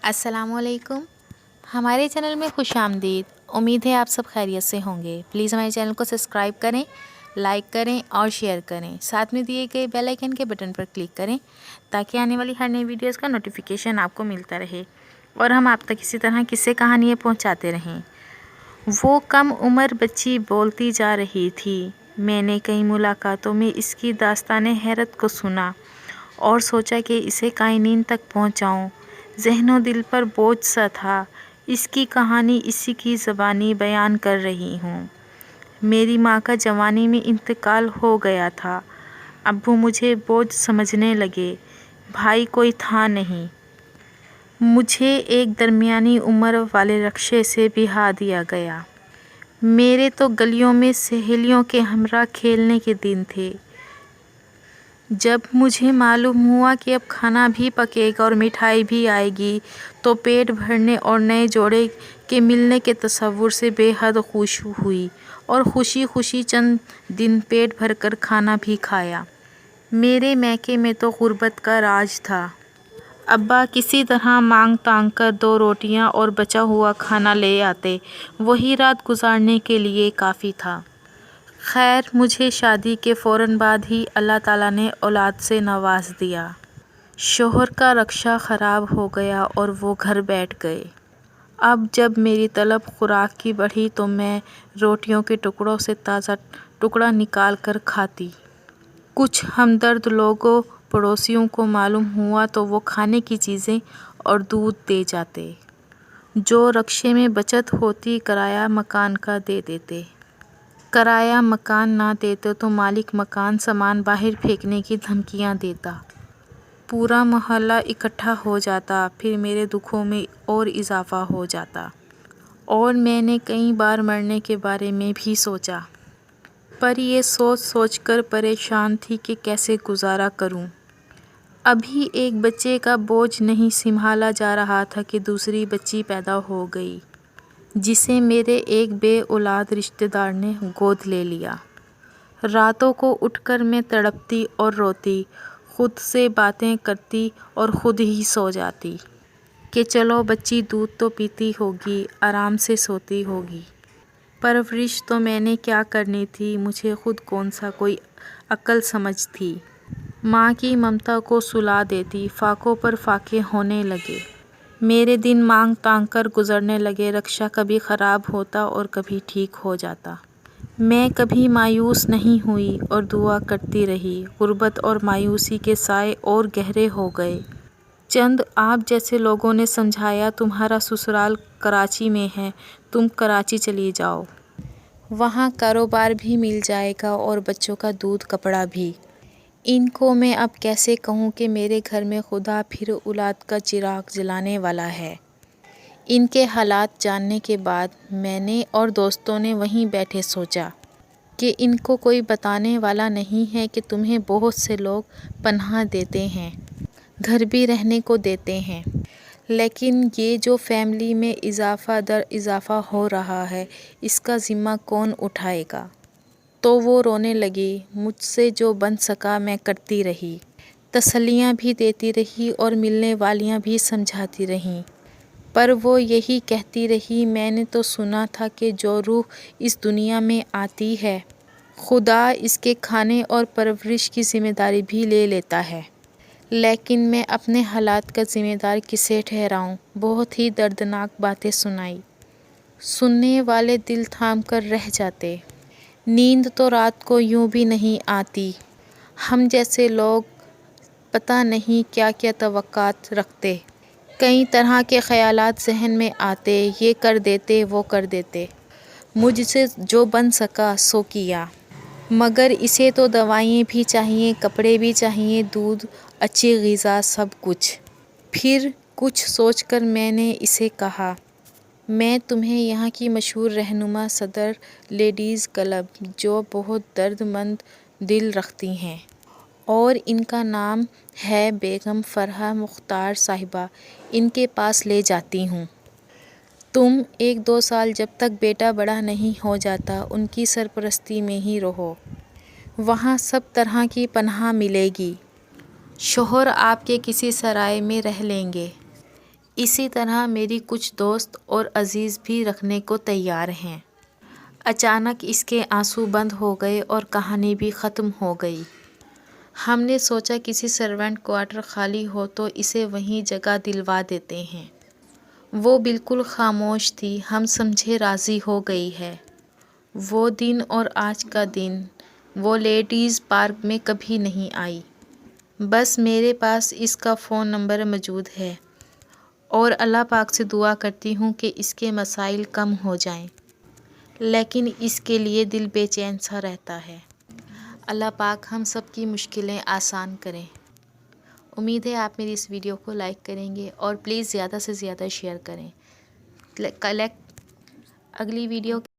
السلام علیکم. ہمارے چینل میں خوش آمدید. امید ہے آپ سب خیریت سے ہوں گے. پلیز ہمارے چینل کو سبسکرائب کریں، لائک کریں اور شیئر کریں. ساتھ میں دیے گئے بیل آئیکن کے بٹن پر کلک کریں تاکہ آنے والی ہر نئی ویڈیوز کا نوٹیفیکیشن آپ کو ملتا رہے اور ہم آپ تک اسی طرح قصے کہانیاں پہنچاتے رہیں. وہ کم عمر بچی بولتی جا رہی تھی. میں نے کئی ملاقاتوں میں اس کی داستان حیرت کو سنا اور سوچا کہ اسے قائنین تک پہنچاؤں. ذہن و دل پر بوجھ سا تھا. اس کی کہانی اسی کی زبانی بیان کر رہی ہوں. میری ماں کا جوانی میں انتقال ہو گیا تھا. ابو مجھے بوجھ سمجھنے لگے. بھائی کوئی تھا نہیں. مجھے ایک درمیانی عمر والے رکشے سے بہا دیا گیا. میرے تو گلیوں میں سہیلیوں کے ہمراہ کھیلنے کے دن تھے. جب مجھے معلوم ہوا کہ اب کھانا بھی پکے گا اور مٹھائی بھی آئے گی تو پیٹ بھرنے اور نئے جوڑے کے ملنے کے تصور سے بے حد خوش ہوئی اور خوشی خوشی چند دن پیٹ بھر کر کھانا بھی کھایا. میرے میکے میں تو غربت کا راج تھا. ابا کسی طرح مانگ تانگ کر 2 روٹیاں اور بچا ہوا کھانا لے آتے. وہی رات گزارنے کے لیے کافی تھا. خیر مجھے شادی کے فوراً بعد ہی اللہ تعالیٰ نے اولاد سے نواز دیا. شوہر کا رکشہ خراب ہو گیا اور وہ گھر بیٹھ گئے. اب جب میری طلب خوراک کی بڑھی تو میں روٹیوں کے ٹکڑوں سے تازہ ٹکڑا نکال کر کھاتی. کچھ ہمدرد لوگوں پڑوسیوں کو معلوم ہوا تو وہ کھانے کی چیزیں اور دودھ دے جاتے. جو رکشے میں بچت ہوتی کرایہ مکان کا دے دیتے. کرایہ مکان نہ دیتے تو مالک مکان سامان باہر پھینکنے کی دھمکیاں دیتا. پورا محلہ اکٹھا ہو جاتا. پھر میرے دکھوں میں اور اضافہ ہو جاتا اور میں نے کئی بار مرنے کے بارے میں بھی سوچا. پر یہ سوچ سوچ کر پریشان تھی کہ کیسے گزارا کروں. ابھی ایک بچے کا بوجھ نہیں سنبھالا جا رہا تھا کہ دوسری بچی پیدا ہو گئی جسے میرے ایک بے اولاد رشتہ دار نے گود لے لیا. راتوں کو اٹھ کر میں تڑپتی اور روتی، خود سے باتیں کرتی اور خود ہی سو جاتی کہ چلو بچی دودھ تو پیتی ہوگی، آرام سے سوتی ہوگی. پرورش تو میں نے کیا کرنی تھی، مجھے خود کون سا کوئی عقل سمجھ تھی. ماں کی ممتا کو سلا دیتی. فاقوں پر فاقے ہونے لگے. میرے دن مانگ تانگ کر گزرنے لگے. رکشہ کبھی خراب ہوتا اور کبھی ٹھیک ہو جاتا. میں کبھی مایوس نہیں ہوئی اور دعا کرتی رہی. غربت اور مایوسی کے سائے اور گہرے ہو گئے. چند آپ جیسے لوگوں نے سمجھایا تمہارا سسرال کراچی میں ہے، تم کراچی چلی جاؤ. وہاں کاروبار بھی مل جائے گا اور بچوں کا دودھ کپڑا بھی. ان کو میں اب کیسے کہوں کہ میرے گھر میں خدا پھر اولاد کا چراغ جلانے والا ہے. ان کے حالات جاننے کے بعد میں نے اور دوستوں نے وہیں بیٹھے سوچا کہ ان کو کوئی بتانے والا نہیں ہے کہ تمہیں بہت سے لوگ پناہ دیتے ہیں، گھر بھی رہنے کو دیتے ہیں، لیکن یہ جو فیملی میں اضافہ در اضافہ ہو رہا ہے اس کا ذمہ کون اٹھائے گا. تو وہ رونے لگی. مجھ سے جو بن سکا میں کرتی رہی. تسلیاں بھی دیتی رہی اور ملنے والیاں بھی سمجھاتی رہیں. پر وہ یہی کہتی رہی میں نے تو سنا تھا کہ جو روح اس دنیا میں آتی ہے خدا اس کے کھانے اور پرورش کی ذمہ داری بھی لے لیتا ہے. لیکن میں اپنے حالات کا ذمہ دار کسے ٹھہراؤں. بہت ہی دردناک باتیں سنائی. سننے والے دل تھام کر رہ جاتے. نیند تو رات کو یوں بھی نہیں آتی. ہم جیسے لوگ پتہ نہیں کیا کیا توقعات رکھتے. کئی طرح کے خیالات ذہن میں آتے. یہ کر دیتے، وہ کر دیتے. مجھ سے جو بن سکا سو کیا. مگر اسے تو دوائیں بھی چاہیے، کپڑے بھی چاہیے، دودھ، اچھی غذا، سب کچھ. پھر کچھ سوچ کر میں نے اسے کہا میں تمہیں یہاں کی مشہور رہنما صدر لیڈیز کلب جو بہت درد مند دل رکھتی ہیں اور ان کا نام ہے بیگم فرحہ مختار صاحبہ، ان کے پاس لے جاتی ہوں. تم 1-2 سال جب تک بیٹا بڑا نہیں ہو جاتا ان کی سرپرستی میں ہی رہو. وہاں سب طرح کی پناہ ملے گی. شوہر آپ کے کسی سرائے میں رہ لیں گے. اسی طرح میری کچھ دوست اور عزیز بھی رکھنے کو تیار ہیں۔ اچانک اس کے آنسو بند ہو گئے اور کہانی بھی ختم ہو گئی۔ ہم نے سوچا کسی سرونٹ کوارٹر خالی ہو تو اسے وہیں جگہ دلوا دیتے ہیں۔ وہ بالکل خاموش تھی، ہم سمجھے راضی ہو گئی ہے۔ وہ دن اور آج کا دن، وہ لیڈیز پارک میں کبھی نہیں آئی۔ بس میرے پاس اس کا فون نمبر موجود ہے اور اللہ پاک سے دعا کرتی ہوں کہ اس کے مسائل کم ہو جائیں، لیکن اس کے لیے دل بے چین سا رہتا ہے۔ اللہ پاک ہم سب کی مشکلیں آسان کریں۔ امید ہے آپ میری اس ویڈیو کو لائک کریں گے اور پلیز زیادہ سے زیادہ شیئر کریں۔ اگلی ویڈیو